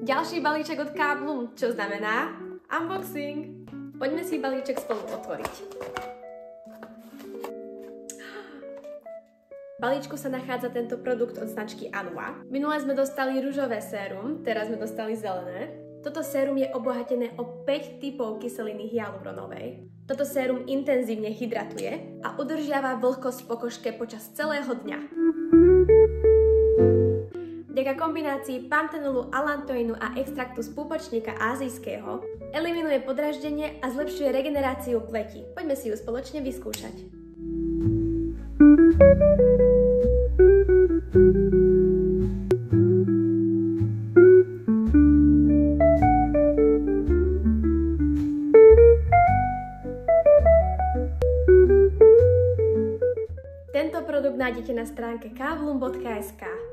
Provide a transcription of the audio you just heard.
Ďalší balíček od Káblum, čo znamená unboxing. Poďme si balíček spolu otvoriť. V balíčku sa nachádza tento produkt od značky Anua. Minule sme dostali ružové sérum, teraz sme dostali zelené. Toto sérum je obohatené o 5 typov kyseliny hyaluronovej. Toto sérum intenzívne hydratuje a udržiava vlhkosť v pokožke počas celého dňa. Vďaka kombinácii pantenolu, alantoinu a extraktu z púpočníka ázijského eliminuje podraždenie a zlepšuje regeneráciu pleti. Poďme si ju spoločne vyskúšať. Tento produkt nájdete na stránke kavlum.sk.